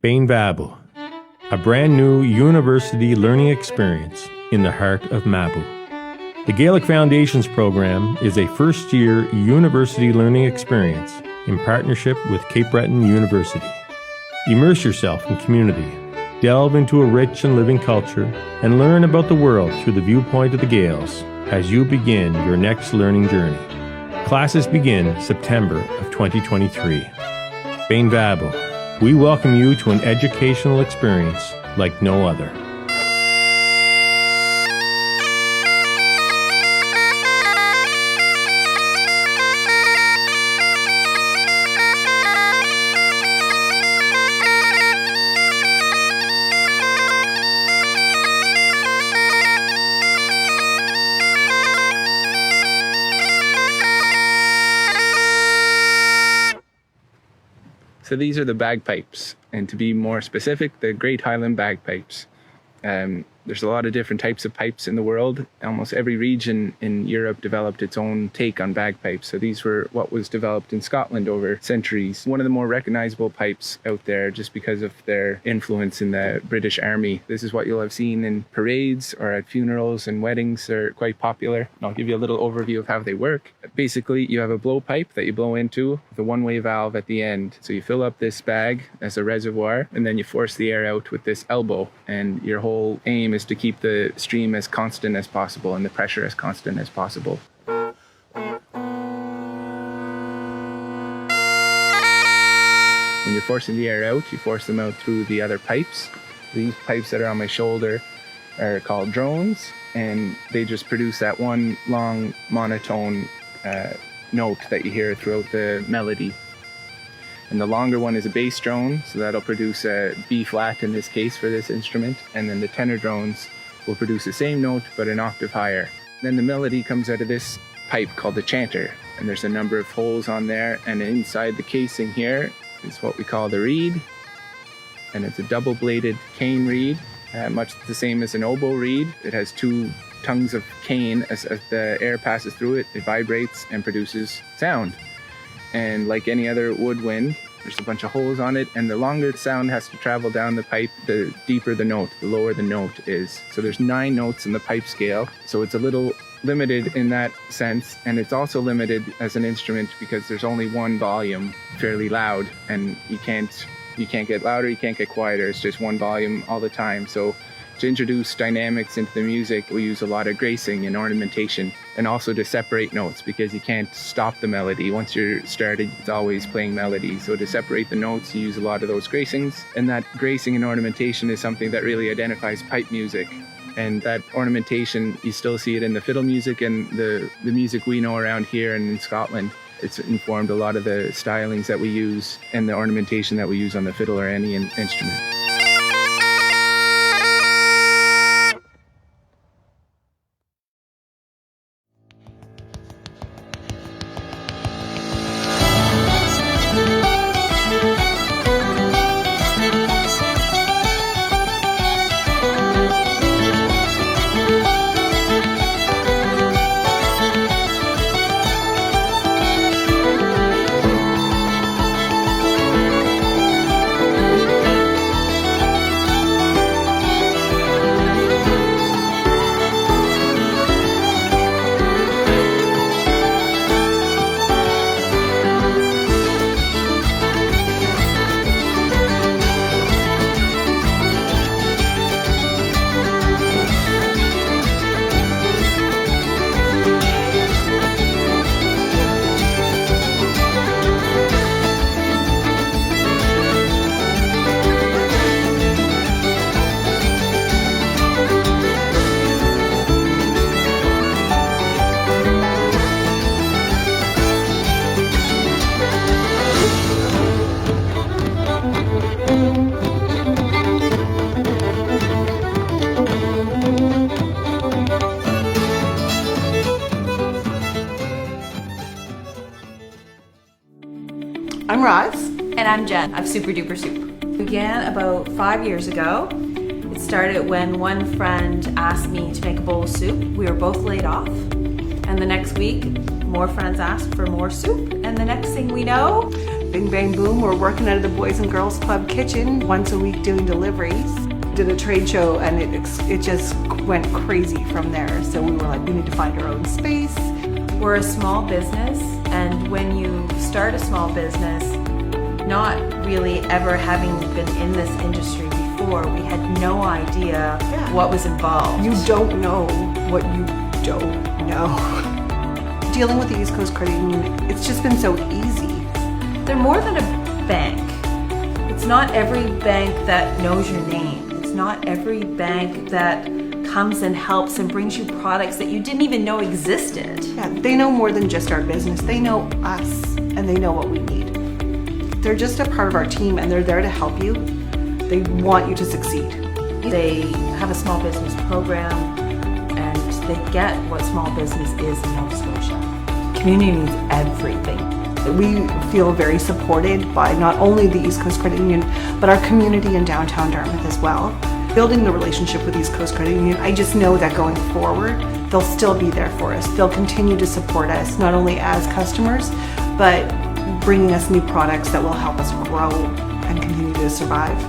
Bain Vabu, a brand new university learning experience in the heart of Mabu. The Gaelic Foundations program is a first-year university learning experience in partnership with Cape Breton University. Immerse yourself in community, delve into a rich and living culture, and learn about the world through the viewpoint of the Gaels as you begin your next learning journey. Classes begin September of 2023. Bain Vabu, we welcome you to an educational experience like no other. So these are the bagpipes, and to be more specific, the Great Highland bagpipes. There's a lot of different types of pipes in the world. Almost every region in Europe developed its own take on bagpipes. So these were what was developed in Scotland over centuries. One of the more recognizable pipes out there just because of their influence in the British Army. This is what you'll have seen in parades or at funerals and weddings. They're quite popular. And I'll give you a little overview of how they work. Basically, you have a blowpipe that you blow into with a one-way valve at the end. So you fill up this bag as a reservoir, and then you force the air out with this elbow. And your whole aim is to keep the stream as constant as possible and the pressure as constant as possible. When you're forcing the air out, you force them out through the other pipes. These pipes that are on my shoulder are called drones, and they just produce that one long monotone note that you hear throughout the melody. And the longer one is a bass drone, so that'll produce a B flat in this case for this instrument. And then the tenor drones will produce the same note but an octave higher. Then the melody comes out of this pipe called the chanter, and there's a number of holes on there, and inside the casing here is what we call the reed, and it's a double-bladed cane reed, much the same as an oboe reed. It has two tongues of cane. As the air passes through it, it vibrates and produces sound. And like any other woodwind, there's a bunch of holes on it, and the longer the sound has to travel down the pipe, the deeper the note, the lower the note is. So there's 9 notes in the pipe scale, so it's a little limited in that sense, and it's also limited as an instrument because there's only one volume, fairly loud, and you can't get louder, you can't get quieter, it's just one volume all the time. So to introduce dynamics into the music, we use a lot of gracing and ornamentation, and also to separate notes because you can't stop the melody. Once you're started, it's always playing melody. So to separate the notes, you use a lot of those gracings, and that gracing and ornamentation is something that really identifies pipe music. And that ornamentation, you still see it in the fiddle music and the music we know around here and in Scotland. It's informed a lot of the stylings that we use and the ornamentation that we use on the fiddle or any instrument. I'm Roz. And I'm Jen of Super Duper Soup. It began about 5 years ago. It started when one friend asked me to make a bowl of soup. We were both laid off. And the next week, more friends asked for more soup. And the next thing we know, Bing Bang Boom. We're working out of the Boys and Girls Club kitchen once a week doing deliveries. Did a trade show and it just went crazy from there. So we were like, we need to find our own space. We're a small business, and when you start a small business, not really ever having been in this industry before, we had no idea what was involved. You don't know what you don't know. Dealing with the East Coast Credit Union, it's just been so easy. They're more than a bank. It's not every bank that knows your name. It's not every bank that comes and helps and brings you products that you didn't even know existed. Yeah, they know more than just our business. They know us and they know what we need. They're just a part of our team and they're there to help you. They want you to succeed. They have a small business program and they get what small business is in Nova Scotia. Community means everything. We feel very supported by not only the East Coast Credit Union, but our community in downtown Dartmouth as well. Building the relationship with East Coast Credit Union, I just know that going forward, they'll still be there for us. They'll continue to support us, not only as customers, but bringing us new products that will help us grow and continue to survive.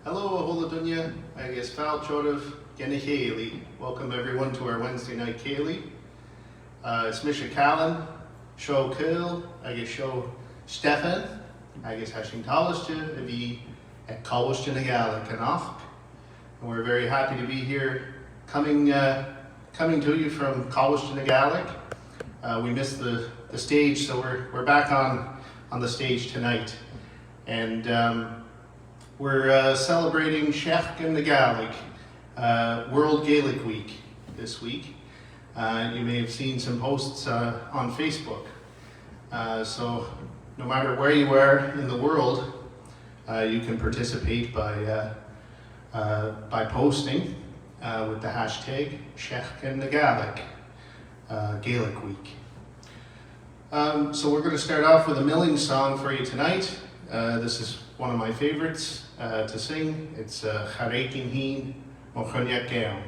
Hello, ahola dunya, agus fal chorov Ceilidh. Welcome everyone to our Wednesday night Ceilidh. It's Misha Callan, show Cool, agus show Stefan, agus hashing talishta avi at college in Gaelic and off. And we're very happy to be here coming to you from college in Gaelic. We missed the stage, so we're back on the stage tonight. And we're celebrating Sheach in the Gaelic, World Gaelic Week this week. You may have seen some posts on Facebook. So no matter where you are in the world, you can participate by posting with the hashtag Sheach in the Gaelic, Gaelic Week. So we're going to start off with a milling song for you tonight. This is one of my favorites to sing. It's Chareikin Heen Mochonyak Geam.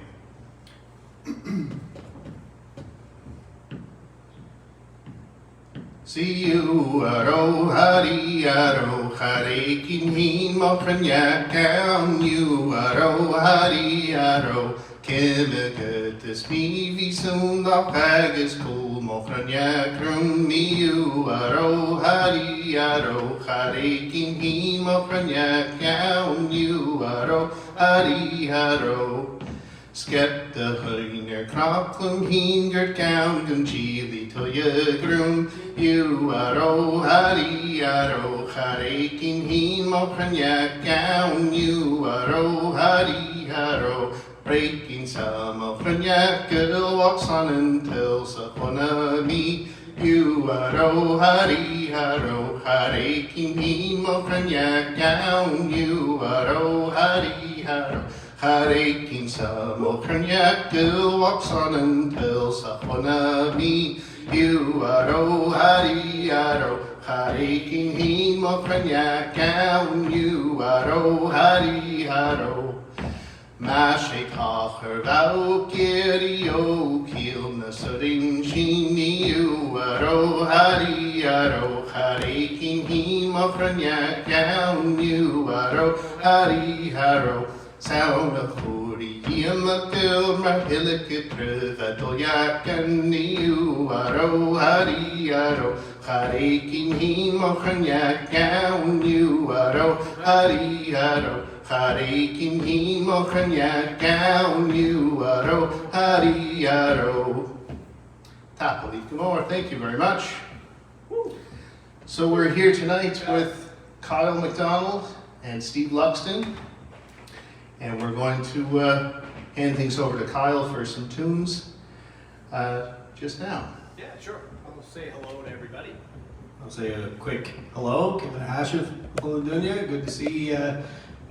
See you aro hari aro Chareikin Heen Mochonyak Geam. You aro hari aro Killigat is me visum da pagas cool Mochonyak Rum me you aro hari aro Chareikin Heen Mochonyak Geam. You aro hari aro Skep the Huiner Crocklum Heen Gert Gown Gun Ceilidh to ye groom. You aro hari aro Chareikin Heen Mochonyak Geam. You aro hari aro Breaking some of Mochonyak girl walks on until Sapona me. You aro hari aro Chareikin Heen Mochonyak Geam. You aro hari aro Chareikin some Mochonyak girl walks on until Sapona me. You aro hari aro Chareikin Heen Mochonyak Geam. You aro hari aro Mashe Kacher Vau Kirio Kiel Nasurin Shini. You aro hari aro Chareikin Heen Mochonyak Geam. You aro hari aro Sound of Huri Yim a Gil Mahillik Trivadolyak and you aro aro, hari aro, harekin himo chanyak gaun you aro, hari aro, harekin himo chanyak gaun you aro, hari aro. Tapali Kumor, thank you very much. So we're here tonight with Kyle MacDonald and Steve Luxton, and we're going to hand things over to Kyle for some tunes just now. Yeah, sure. I'll say hello to everybody. I'll say a quick hello, Kevin Hashiv, Dunya. Good to see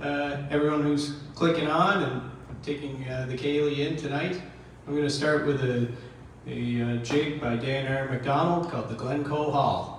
everyone who's clicking on and taking the Ceilidh in tonight. I'm going to start with a jig by Dan MacDonald called the Glencoe Hall.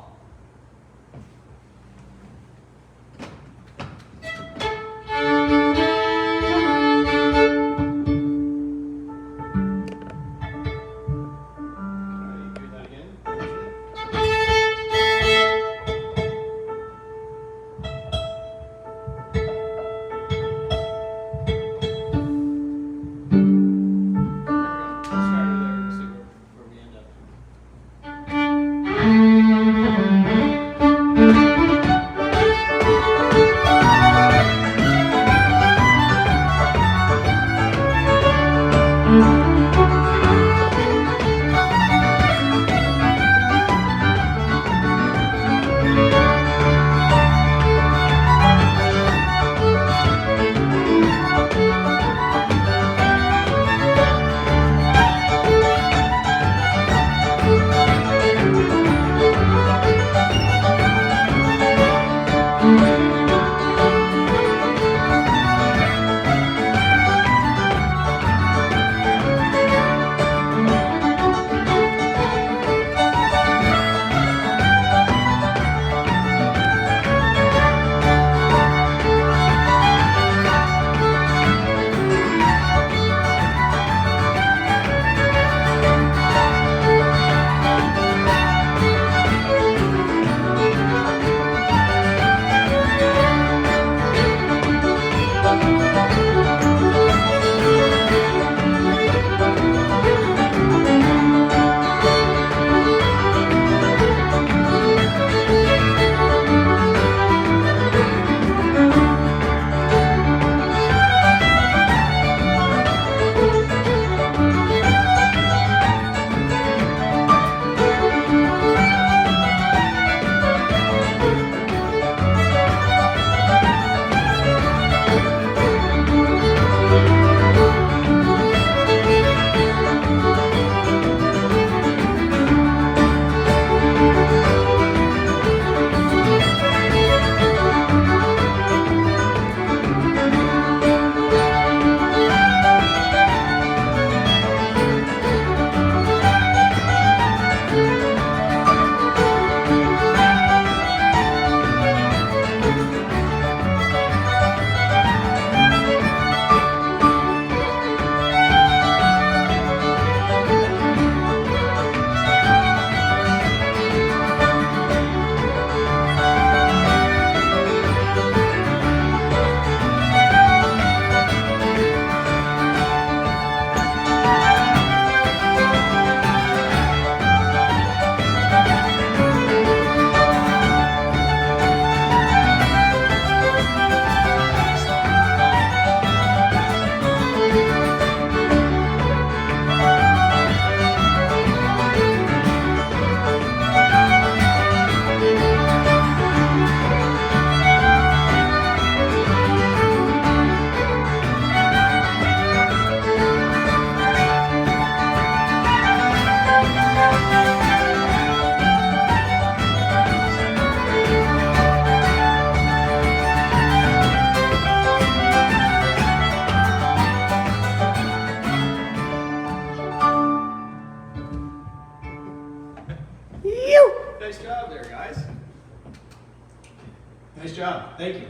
Nice job. Thank you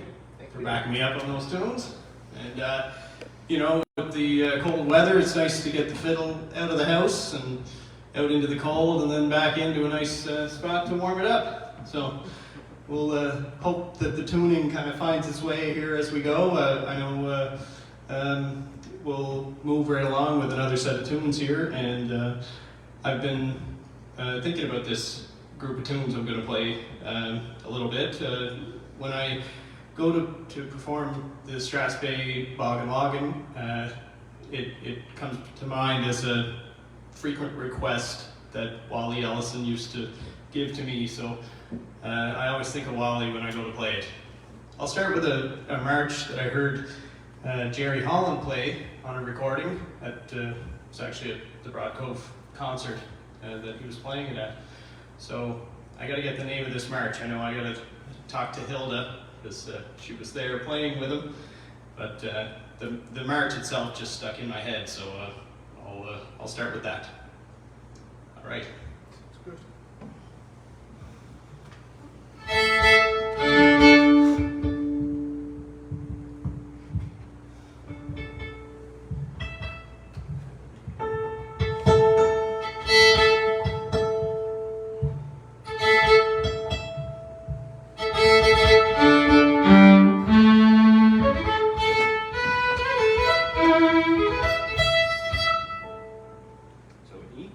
for backing me up on those tunes. And, you know, with the cold weather, it's nice to get the fiddle out of the house and out into the cold and then back into a nice spot to warm it up. So we'll hope that the tuning kind of finds its way here as we go. I know we'll move right along with another set of tunes here, and I've been thinking about this group of tunes I'm going to play a little bit. When I go to perform the Strathspey Bog and Loggin, it comes to mind as a frequent request that Wally Ellison used to give to me, so I always think of Wally when I go to play it. I'll start with a march that I heard Jerry Holland play on a recording at, it was actually at the Broad Cove concert that he was playing it at. So I gotta get the name of this march. I know I gotta talk to Hilda, because she was there playing with him, but the march itself just stuck in my head, so I'll start with that. All right. So E.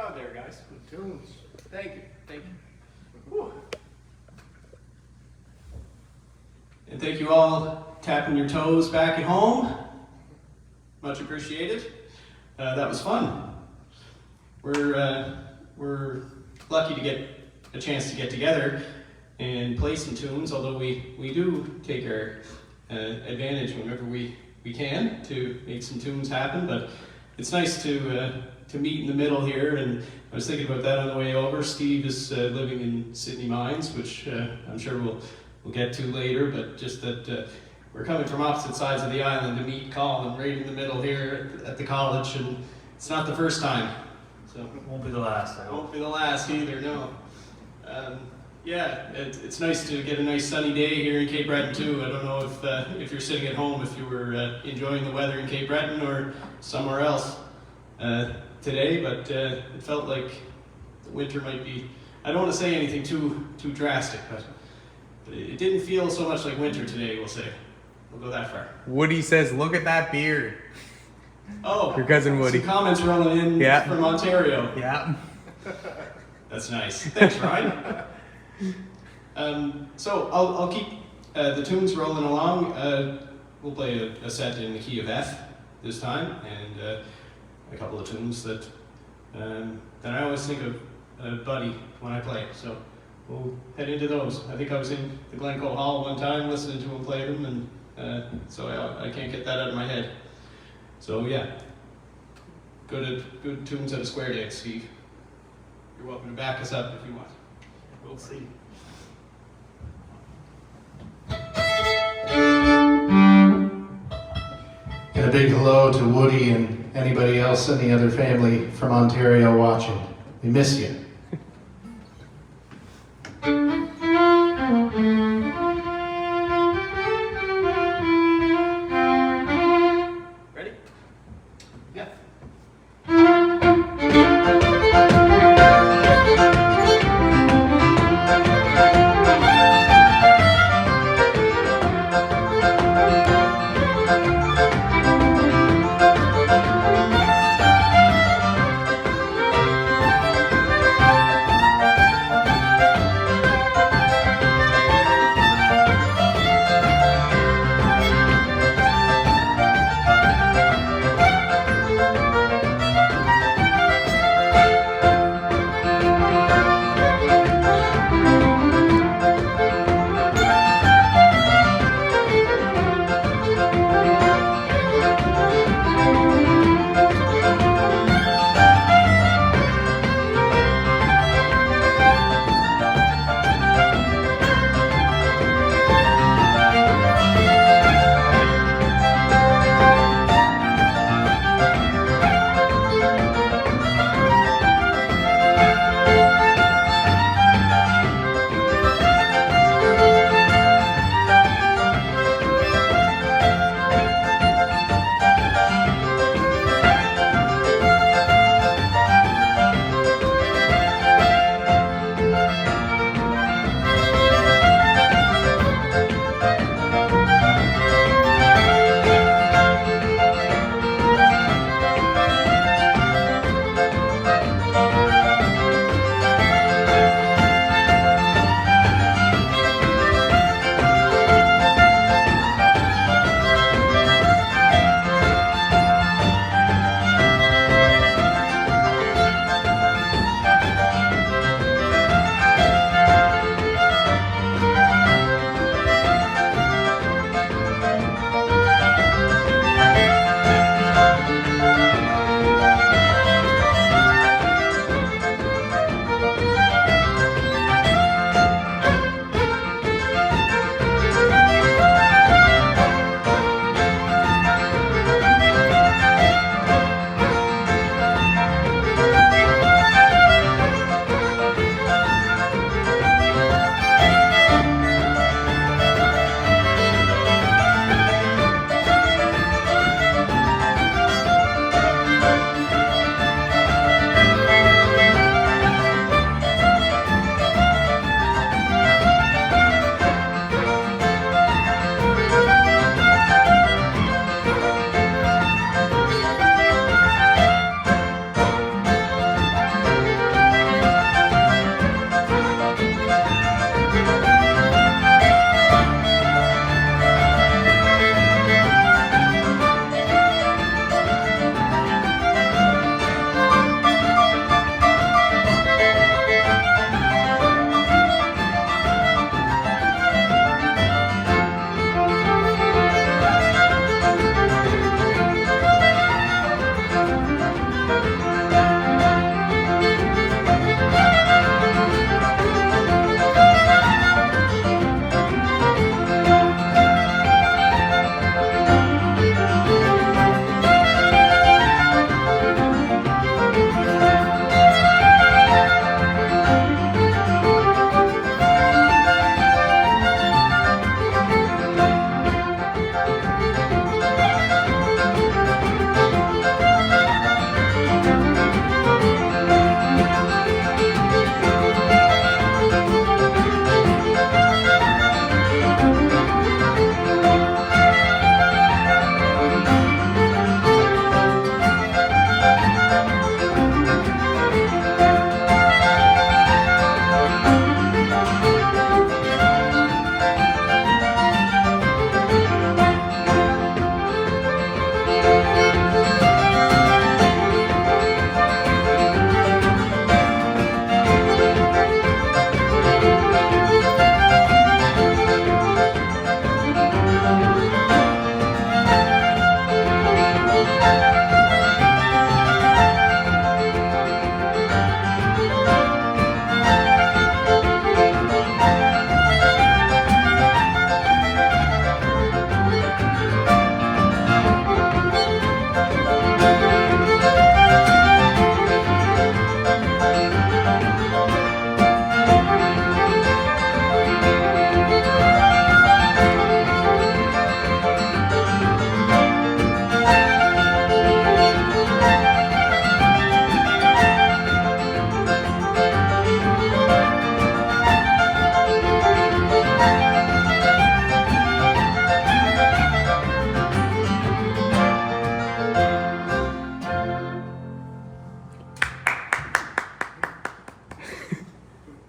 job there, guys. Good tunes. Thank you. Thank you. Whew. And thank you all tapping your toes back at home. Much appreciated. That was fun. We're lucky to get a chance to get together and play some tunes, although we do take our advantage whenever we can to make some tunes happen. But it's nice to meet in the middle here, and I was thinking about that on the way over. Steve is living in Sydney Mines, which I'm sure we'll get to later, but just that we're coming from opposite sides of the island to meet Colin right in the middle here at the college, and it's not the first time. So It won't be the last, I hope. won't be the last either, no. Yeah, it's nice to get a nice sunny day here in Cape Breton too. I don't know if you're sitting at home, if you were enjoying the weather in Cape Breton or somewhere else today, but it felt like the winter might be, I don't want to say anything too drastic, but it didn't feel so much like winter today, we'll say. We'll go that far. Woody says, look at that beard. Oh, Your cousin Woody. some comments rolling in Yeah. from Ontario. Yeah. That's nice. Thanks, Ryan. So I'll keep the tunes rolling along. We'll play a set in the key of F this time, and a couple of tunes that I always think of Buddy when I play. So we'll head into those. I think I was in the Glencoe Hall one time listening to him play them, and so I can't get that out of my head. So yeah, good tunes at a square dance, Steve. You're welcome to back us up if you want. We'll see. And a big hello to Woody and anybody else in the other family from Ontario watching. We miss you. Ready? Yeah.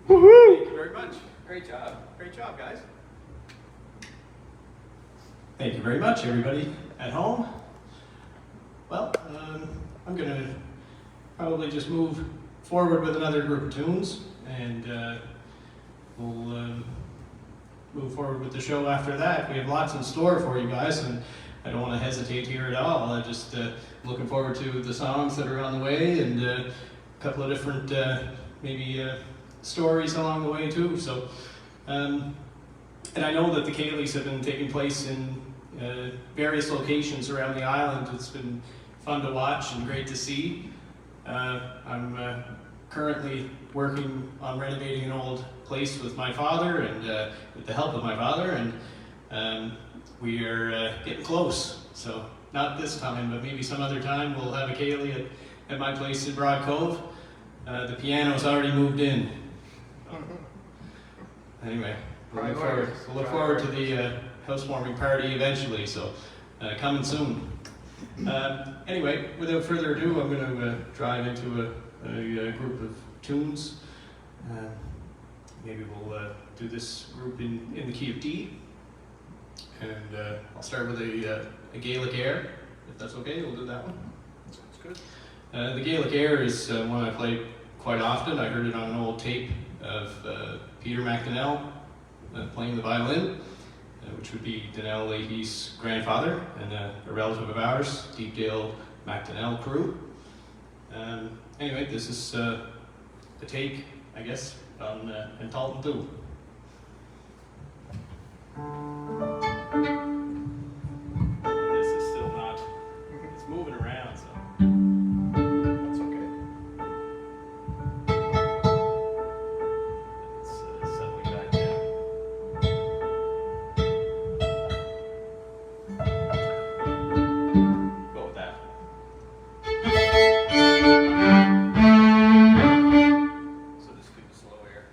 Thank you very much. Great job. Great job, guys. Thank you very much, everybody at home. Well, I'm going to probably just move forward with another group of tunes, and we'll move forward with the show after that. We have lots in store for you guys, and I don't want to hesitate here at all. I'm just looking forward to the songs that are on the way, and a couple of different maybe stories along the way too. So, and I know that the Ceilidhs have been taking place in various locations around the island. It's been fun to watch and great to see. I'm currently working on renovating an old place with my father, and with the help of my father, and we are getting close. So not this time, but maybe some other time we'll have a Ceilidh at my place in Broad Cove. The piano's already moved in. Anyway, we'll look forward to the housewarming party eventually, so coming soon. Anyway, without further ado, I'm going to drive into a group of tunes. Maybe we'll do this group in the key of D. And I'll start with a Gaelic air, if that's okay. We'll do that one. Sounds good. The Gaelic air is one I play quite often. I heard it on an old tape of Peter MacDonald playing the violin, which would be Donnell Leahy's grandfather and a relative of ours, Deepdale MacDonald crew. Anyway, this is a take, I guess, on Talton 2. This is still not, it's moving around, so that's okay. It's settling back down. Go with that. So this could be slow air.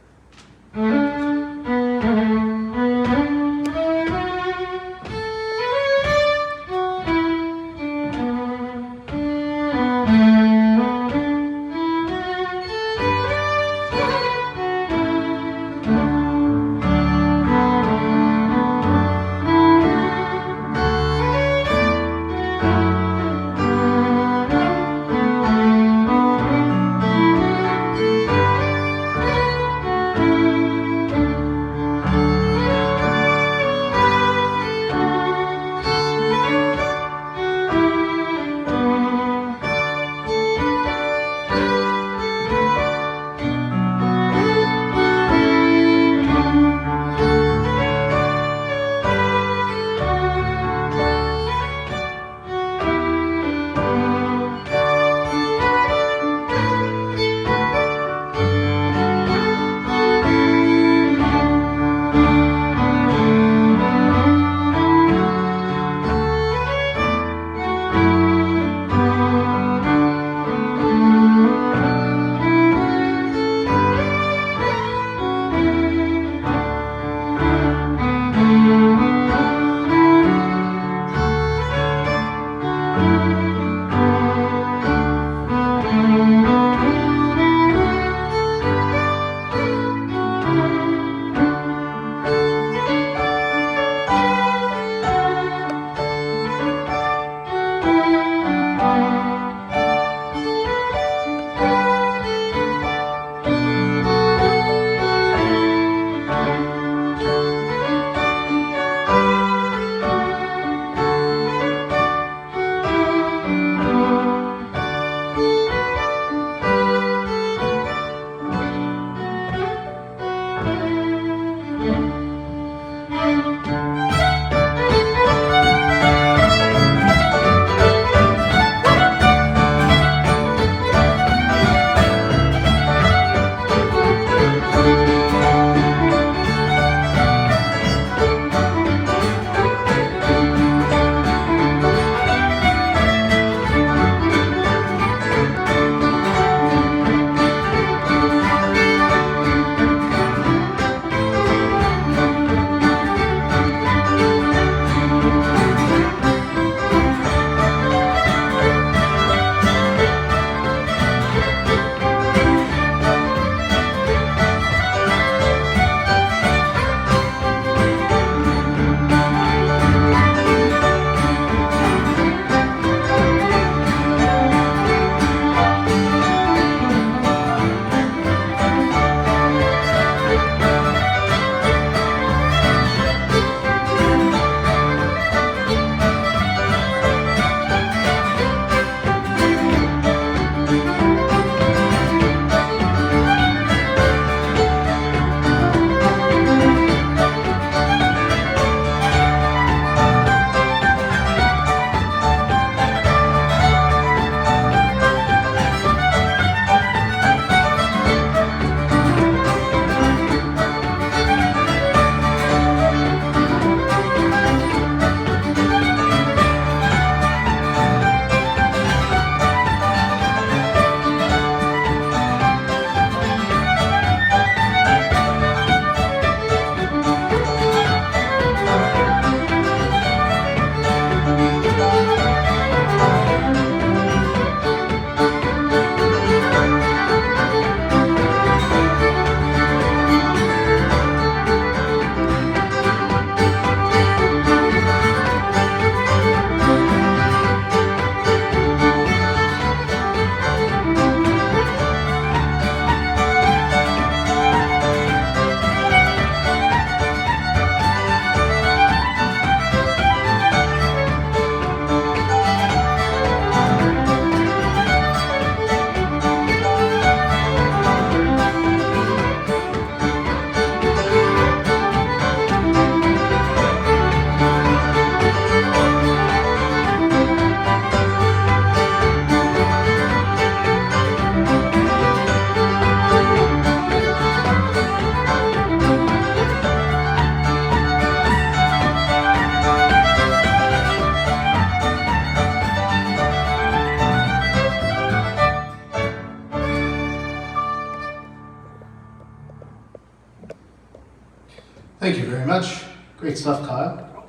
Thank you very much. Great stuff, Kyle.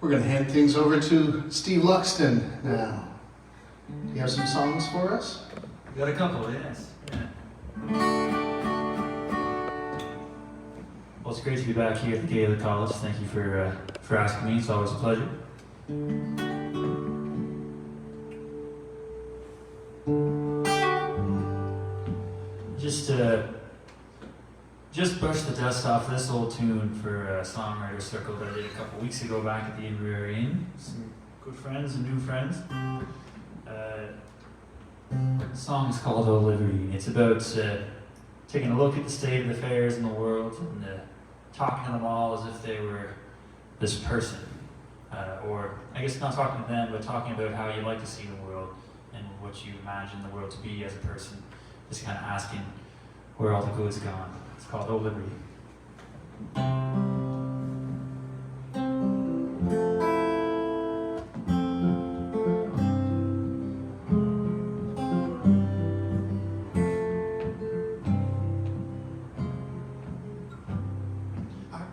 We're going to hand things over to Steve Luxton now. Do you have some songs for us? Got a couple, yes. Yeah. Well, it's great to be back here at the Ceilidh College. Thank you for asking me. It's always a pleasure. Just brush the dust off this old tune for a songwriter circle that I did a couple weeks ago back at the Inverary Inn. Some good friends and new friends. The song is called "Oh Liberty." It's about taking a look at the state of affairs in the world and talking to them all as if they were this person. Or, I guess not talking to them, but talking about how you like to see the world and what you imagine the world to be as a person. Just kind of asking where all the good's gone. It's called "Oh Liberty."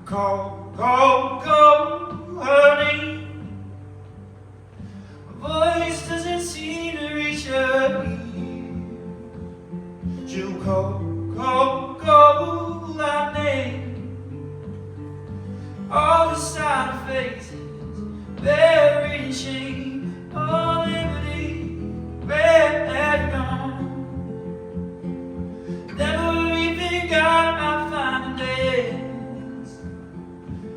Go, go, go, honey. My voice doesn't seem to reach her ear. You go, go, go, lightning. All the sad faces buried in shame. Oh, liberty, where have you gone? Never even got my final day.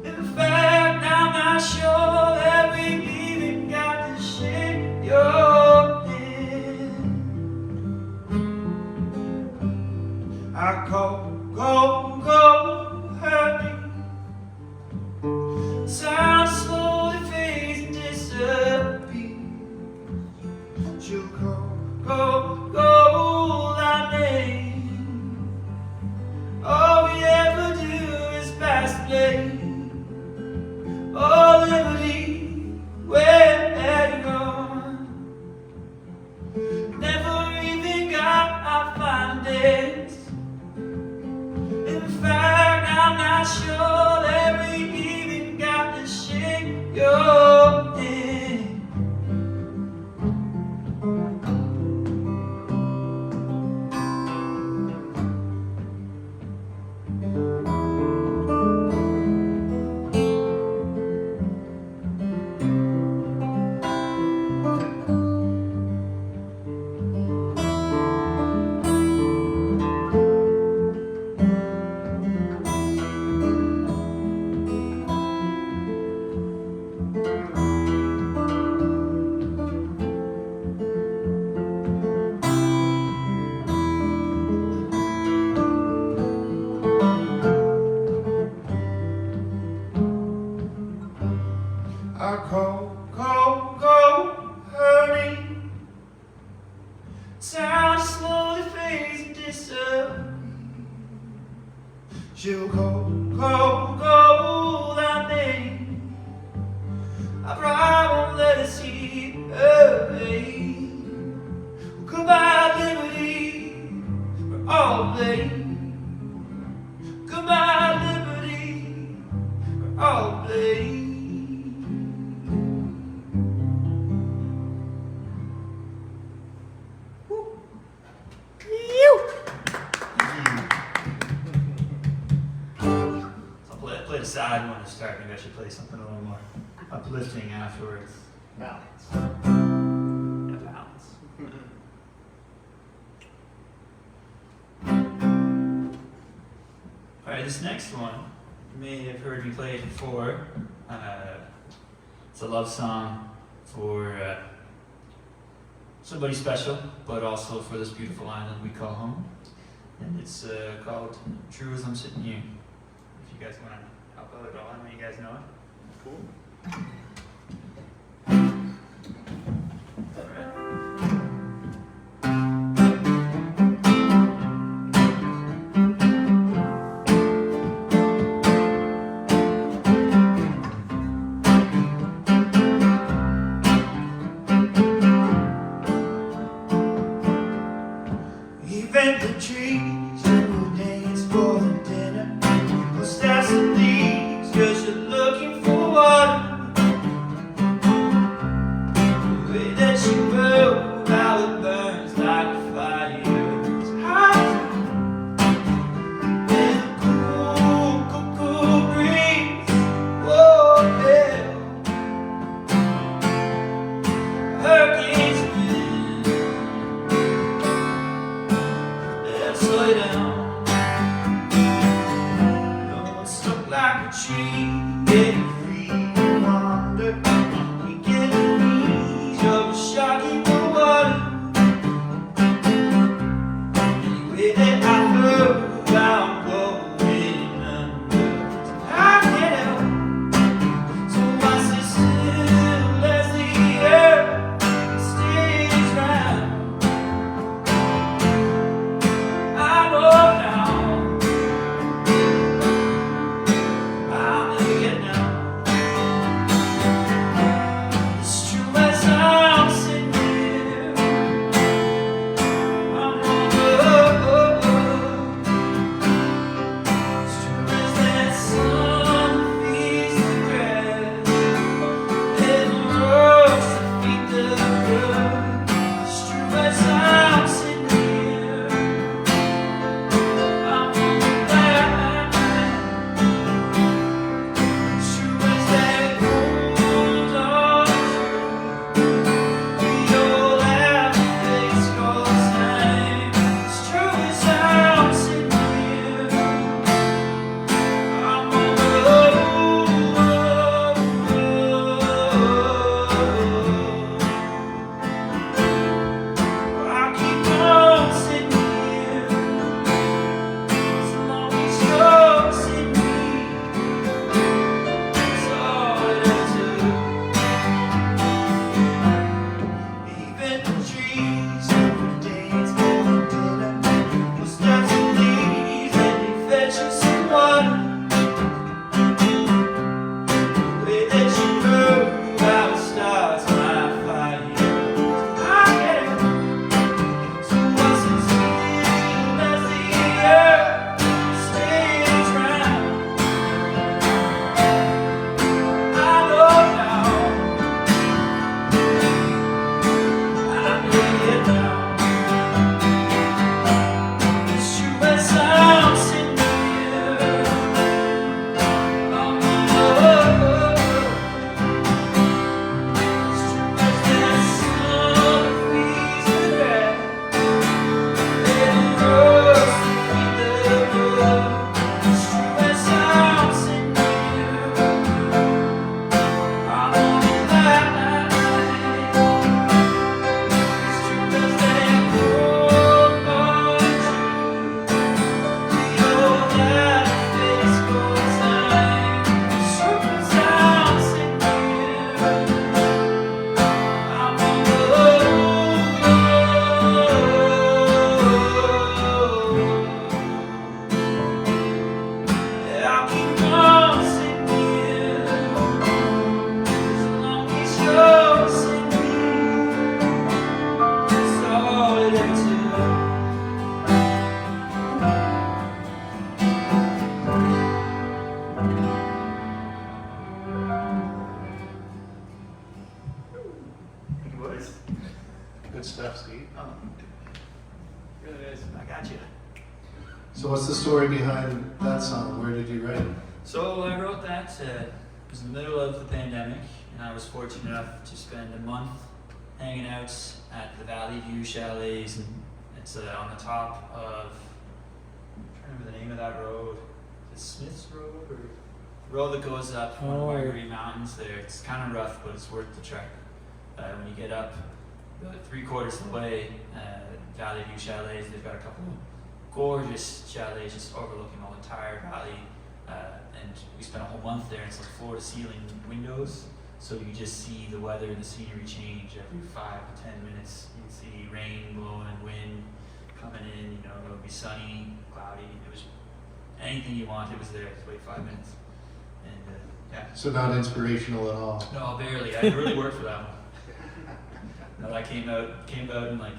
In fact, I'm not sure that we even got to shake your hand. I go, go, go, hurry. Sound slowly fades and disappears. You go, go, go, lightning. All we ever do is pass the blame. Oh, liberty, where have you gone? Never even got our final days. In fact, I'm not sure that we even got to shake your hand. I go, go, go, hurry. Sound slowly fades and disappears. You go, go, go, lightning. I probably won't let it see her fade. Goodbye, liberty, we're all blame. Goodbye, liberty, we're all blame. Play the sad one to start. Maybe I should play something a little more uplifting afterwards. Balance. Yeah, balance. Alright, this next one, you may have heard me play it before. It's a love song for somebody special, but also for this beautiful island we call home. And it's called "True as I'm Sitting Here." If you guys want to help out at all, I know you guys know it. Cool. Even the trees will dance for the dinner. We'll stand slowly down. No, it's stuck like a tree, getting free to wander. We get the breeze of a shark in the water. Anyway that I heard I'm going under. I get out. So I sit still as the earth stays round. I know now I'll never get down. It's true as I'm sitting here, I'm on the It's true as that sun feeds the grass and the rocks that feed the bird. It's true as I'm sitting here, I'm on the line. It's true as that gold on we all have to face God's time. It's true as I'm sitting here, I'm on the I keep on sitting here as long as you're sitting here. That's all it is to even the trees every day it's for dinner. We'll start some leaves and they fetch us some water. The way that you move, how it starts my fire. I get it. So I sit still as the earth stays round. I know now I'm getting down. It's true as I'm sitting here, I'm on the It's true as that sun feeds the grass and the rocks that feed the bird. It's true as I'm sitting here, I'm on the line. It's true as that gold on we all have to face God's time. It's true as I'm sitting here, I'm on I'll keep on sitting here as long as you're sitting here. That's all it is to Boys? Good stuff, Steve. Good guys. I got you. So what's the story behind that song? Where did you write it? So I wrote that, it was in the middle of the pandemic, and I was fortunate enough to spend a month hanging out at the Valley View Chalets, and it's on the top of, I'm trying to remember the name of that road. Is it Smith's Road, or the road that goes up one of the Marguerite Mountains there? It's kind of rough, but it's worth the trek. When you get up about 3/4 of the way, Valley View Chalets, they've got a couple of gorgeous chalets just overlooking the entire valley, and we spent a whole month there. It's like floor to ceiling windows, so you just see the weather and the scenery change every 5 to 10 minutes. You can see rain blowing, wind coming in, you know, it would be sunny, cloudy. It was anything you want, it was there. Just wait 5 minutes. And yeah. So not inspirational at all. No, barely. I really worked for that one. No, that came out in like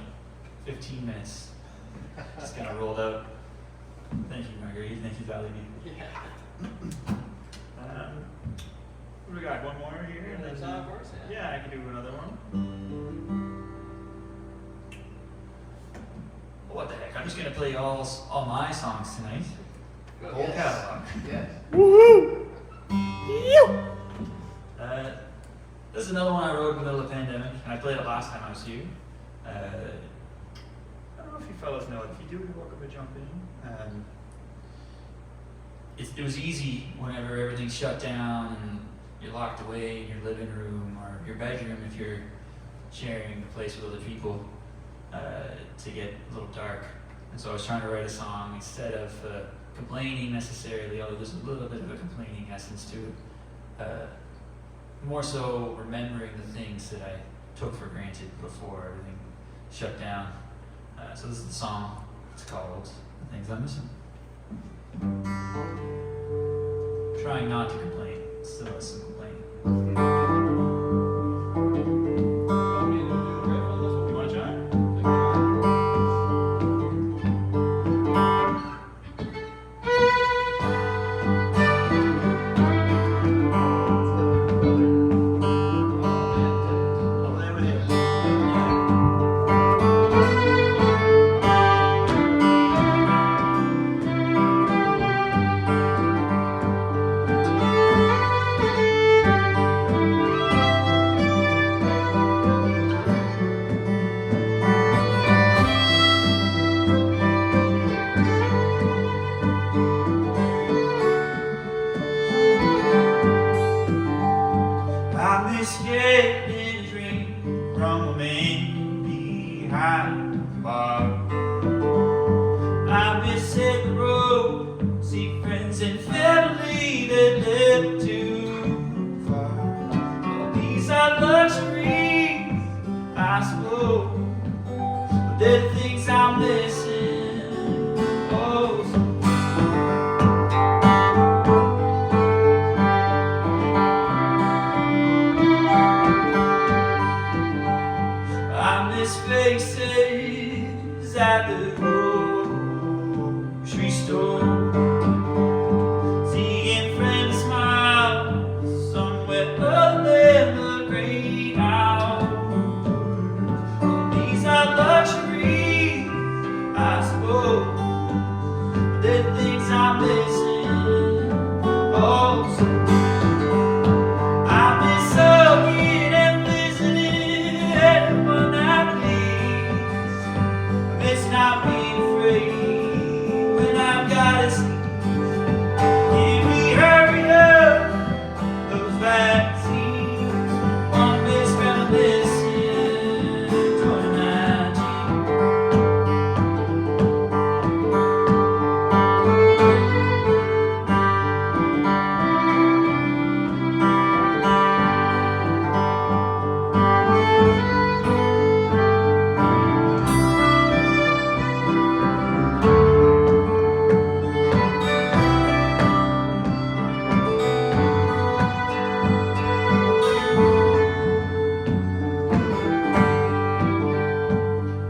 15 minutes. Just kind of rolled out. Thank you, Marguerite. Thank you, Valley View. What do we got? One more here? And then, yeah, I can do another one. What the heck? I'm just gonna play all my songs tonight. The whole catalog. Yes. Woohoo! This is another one I wrote in the middle of the pandemic, and I played it last time I was here. I don't know if you've fellas know if you do, you're welcome to jump in. It was easy whenever everything's shut down and you're locked away in your living room or your bedroom if you're sharing a place with other people to get a little dark. And so I was trying to write a song instead of complaining necessarily, although there's a little bit of a complaining essence to it. More so remembering the things that I took for granted before everything shut down. So this is the song. It's called The Things I'm Missing. Trying not to complain. Still has some complaining. You want to try? I miss getting a drink from a man behind the bar. I miss hitting the road, see friends and family that live too far. Well, these are luxuries, I suppose, but they're the things I'm missing. Oh, I miss faces at the grocery store, seeing friends smile somewhere other than the great hours. These are luxuries, I suppose, but they're the things I'm missing. Oh, so I miss hugging and visiting everyone I please. I miss not being afraid when I've got to sleep. Can we hurry up those vaccines? One miss reminiscing 2019.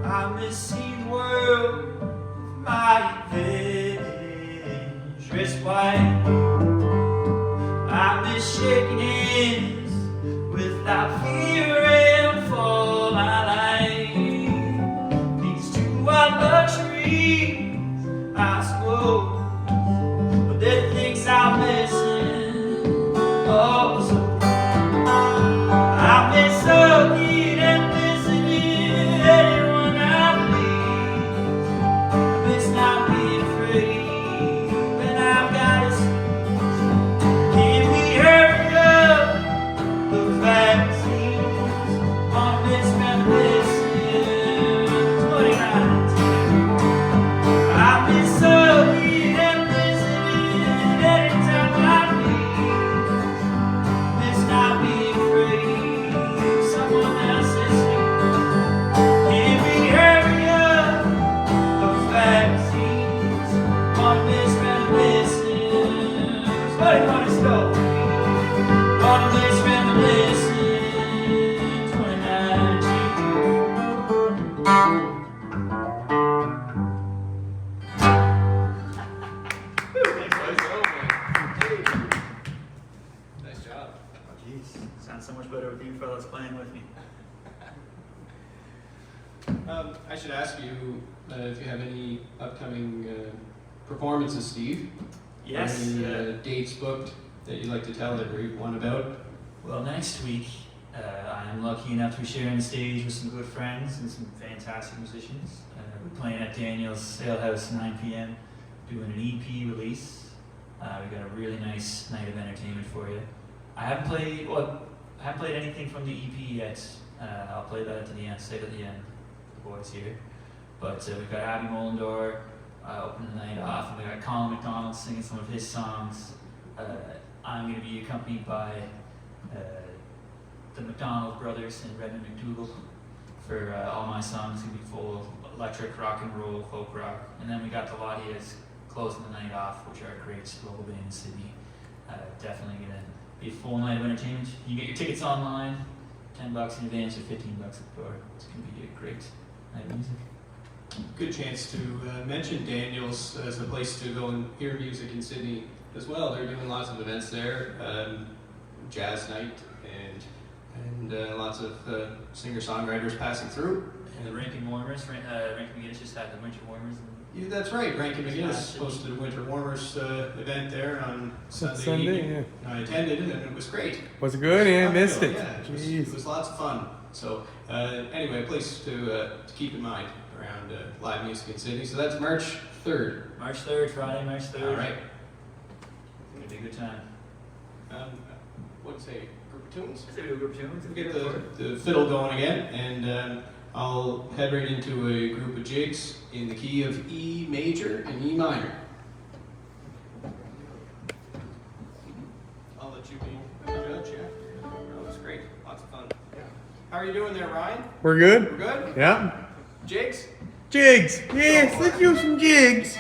I miss seeing the world with my adventurous white. I miss shaking hands without fear and for my life. These two are luxuries, I suppose, but they're the things I'm missing. Oh, so I miss hugging and visiting anyone I please. I miss not being afraid when I've got to sleep. Can we hurry up those vaccines? One miss reminiscing 2019. I miss hugging and visiting anytime I need. Miss not being afraid of someone else's sleep. Can we hurry up those vaccines? One miss reminiscing 2020 story. One miss reminiscing 2019. Nice job. Oh, jeez. Sounds so much better with you fellas playing with me. I should ask you if you have any upcoming performances, Steve. Yes. Any dates booked that you'd like to tell everyone about? Well, next week, I am lucky enough to be sharing the stage with some good friends and some fantastic musicians. we're playing at Daniel's Sale House 9 p.m. doing an EP release. We got a really nice night of entertainment for you. I haven't played anything from the EP yet. I'll play that at the end, save at the end, the boys here. But we've got Abby Mullendor opening the night off, and we got Colin MacDonald singing some of his songs. I'm going to be accompanied by the MacDonald brothers and Redmond McDougall for all my songs. It's going to be full electric, rock and roll, folk rock. And then we got the Lothias closing the night off, which are a great local band in Sydney. Definitely going to be a full night of entertainment. You get your tickets online, $10 in advance or $15 at the door. It's going to be a great night of music. Good chance to mention Daniel's as a place to go and hear music in Sydney as well. They're doing lots of events there, jazz night and lots of singer-songwriters passing through. And the Rankin Warmers, Rankin McGinnis just had the Winter Warmers. Yeah, that's right. Rankin McGinnis hosted a Winter Warmers event there on Sunday evening. Yeah. I attended and it was great. Was it good? Yeah, I missed it. Yeah, it was lots of fun. So anyway, a place to keep in mind around live music in Sydney. So that's March 3rd. March 3rd, Friday, March 3rd. All right. It's going to be a good time. What'd you say? Group of tunes? I say we do a group of tunes. We'll get the fiddle going again, and I'll head right into a group of jigs in the key of E major and E minor. I'll let you be the judge, yeah? That was great. Lots of fun. How are you doing there, Ryan? We're good? We're good? Yeah. Jigs? Jigs. Yes, let's do some jigs.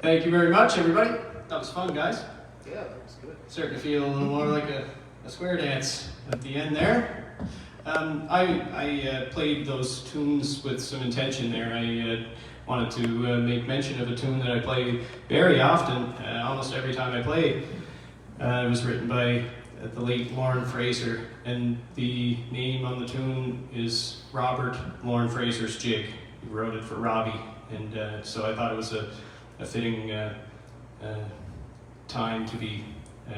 Thank you very much, everybody. That was fun, guys. Yeah, that was good. Starting to feel a little more like a square dance at the end there. I played those tunes with some intention there. I wanted to make mention of a tune that I play very often, almost every time I play. It was written by the late Lauren Fraser, and the name on the tune is Robert Lauren Fraser's Jig. He wrote it for Robbie, and so I thought it was a fitting time to be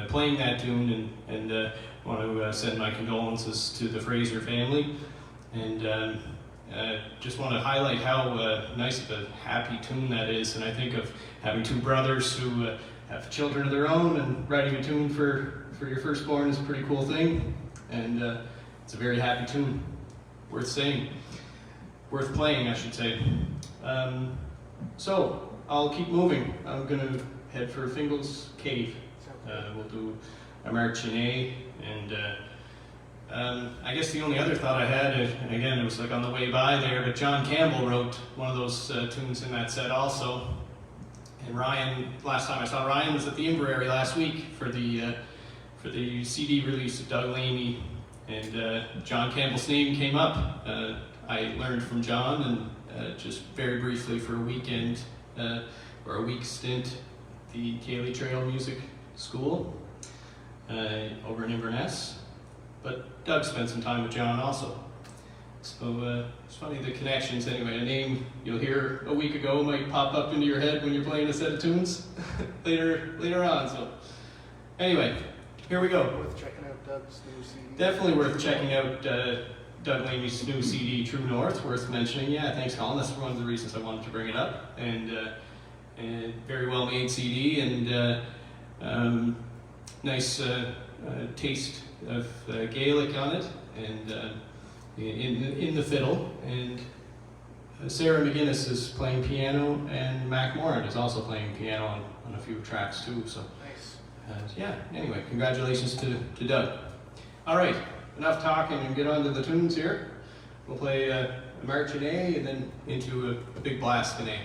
playing that tune, and want to send my condolences to the Fraser family, and just want to highlight how nice of a happy tune that is. And I think of having two brothers who have children of their own, and writing a tune for your firstborn is a pretty cool thing, and it's a very happy tune, worth saying, worth playing, I should say. So I'll keep moving. I'm going to head for Fingal's Cave. We'll do a march in A, and I guess the only other thought I had, and again it was like on the way by there, but John Campbell wrote one of those tunes in that set also. And Ryan, last time I saw Ryan was at the Inverary last week for the CD release of Doug Lamy, and John Campbell's name came up. I learned from John, and just very briefly for a weekend or a week stint at the Ceilidh Trail Music School over in Inverness. But Doug spent some time with John also. So it's funny, the connections anyway. A name you'll hear a week ago might pop up into your head when you're playing a set of tunes later on. So anyway, here we go. Worth checking out Doug's new CD. Definitely worth checking out Doug Lamy's new CD, True North. Worth mentioning. Yeah, thanks, Colin. That's one of the reasons I wanted to bring it up. And very well made CD, and nice taste of Gaelic on it, and in the fiddle. And Sarah McGuinness is playing piano, and Mac Moran is also playing piano on a few tracks too. So Nice. yeah. Anyway, congratulations to Doug. All right, enough talking, and get on to the tunes here. We'll play a march in A, and then into a big blast in A.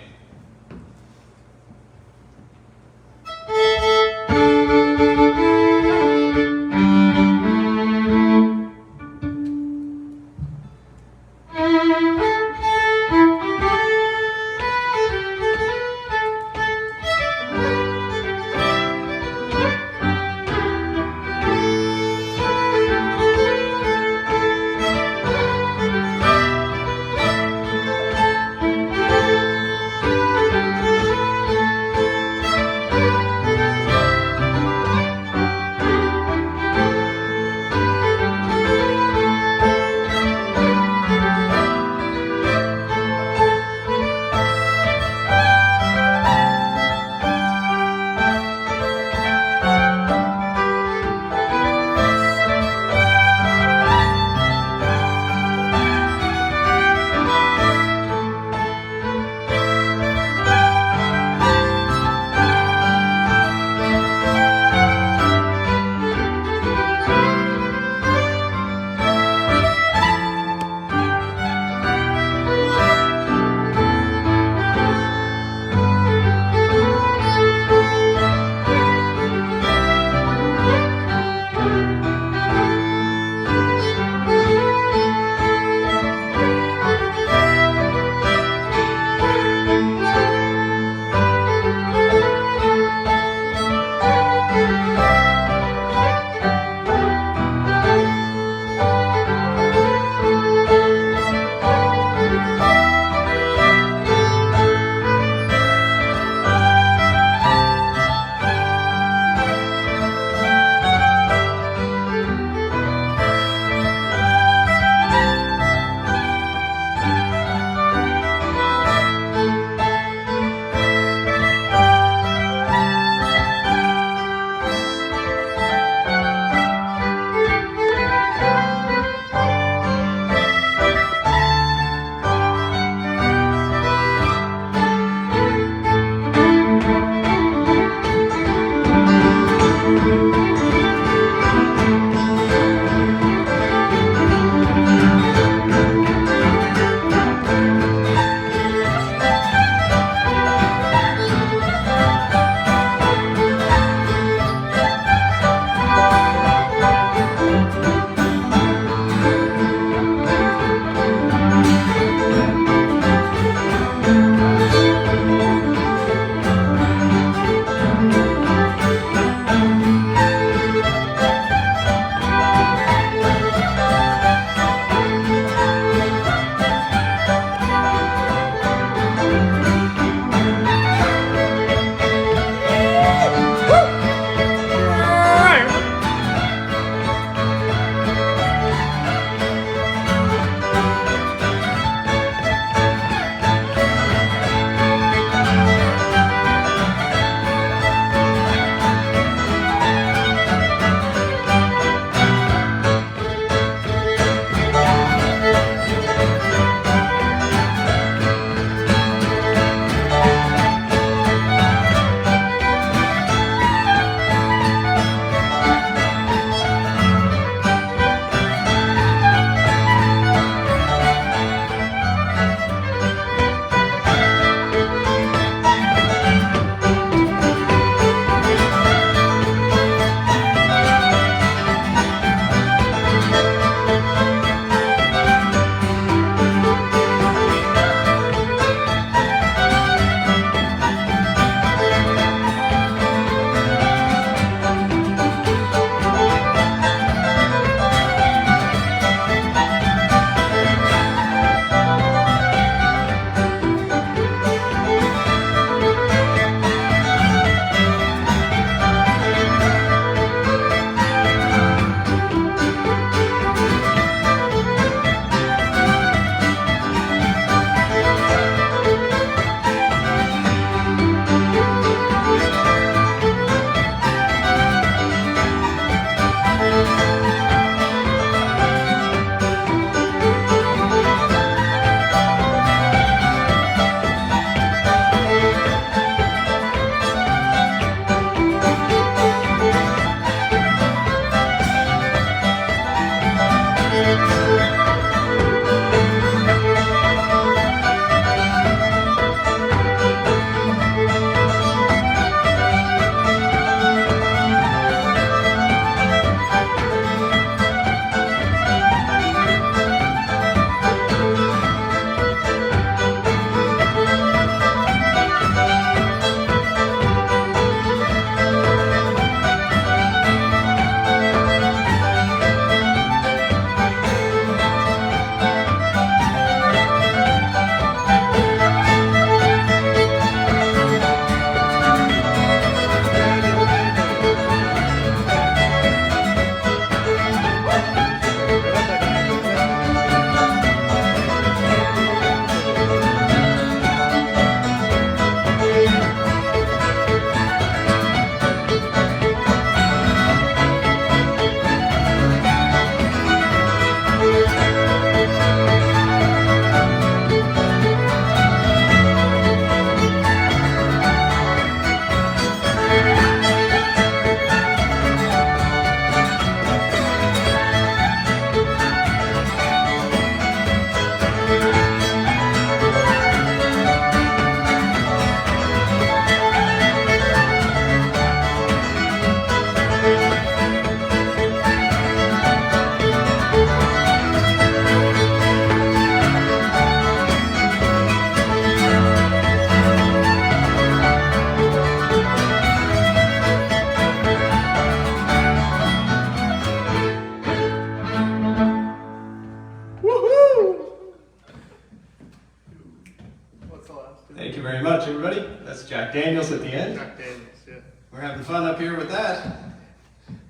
That's Jack Daniels at the end. Jack Daniels, yeah. We're having fun up here with that.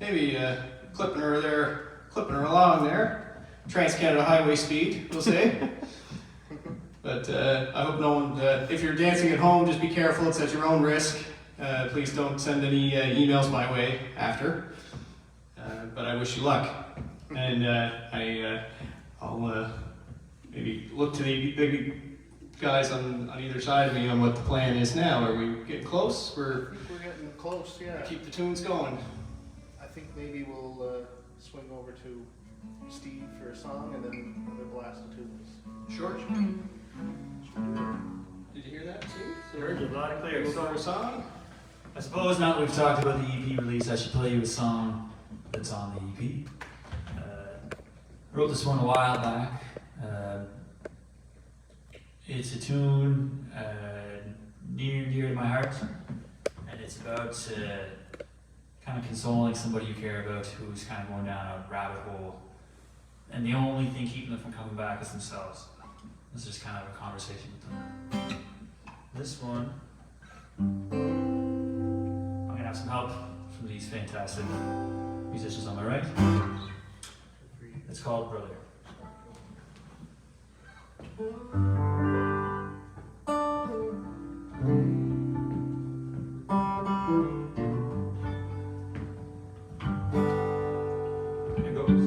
Maybe clipping her along there. Trans-Canada Highway speed, we'll say. But I hope no one, if you're dancing at home, just be careful, it's at your own risk. Please don't send any emails my way after. But I wish you luck. And I'll maybe look to the big guys on either side of me on what the plan is now. Are we getting close? We're getting close, yeah. Keep the tunes going. I think maybe we'll swing over to Steve for a song and then another blast of tunes. Sure. Did you hear that, Steve? Heard you loud and clear. Go for a song? I suppose now that we've talked about the EP release, I should play you a song that's on the EP. I wrote this one a while back. It's a tune near and dear to my heart, and it's about kind of consoling somebody you care about who's kind of going down a rabbit hole, and the only thing keeping them from coming back is themselves. It's just kind of a conversation with them. This one, I'm gonna have some help from these fantastic musicians on my right. It's called Brother. Here goes.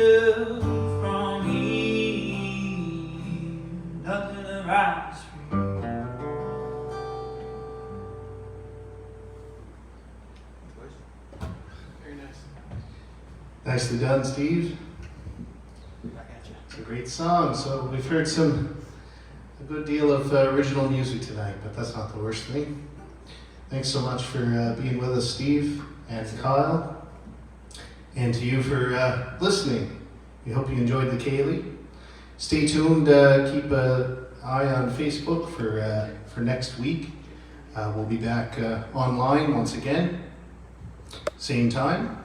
angel from here, nothing arrives free. Very nice. Nicely done, Steve. Back at you. It's a great song. So we've heard a good deal of original music tonight, but that's not the worst thing. Thanks so much for being with us, Steve and Kyle, and to you for listening. We hope you enjoyed the Ceilidh. Stay tuned. Keep an eye on Facebook for next week. We'll be back online once again, same time.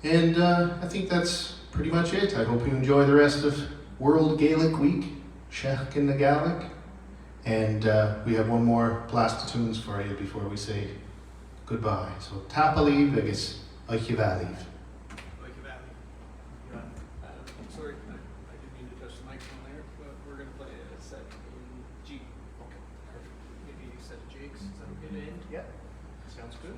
And I think that's pretty much it. I hope you enjoy the rest of World Gaelic Week, Sheach in the Gaelic. And we have one more blast of tunes for you before we say goodbye. So Tapaleave agus Aichivaleave. Sorry, I didn't mean to touch the microphone there, but we're going to play a set in G. Okay, perfect. Maybe a set of jigs. Is that okay to end? Yeah, sounds good.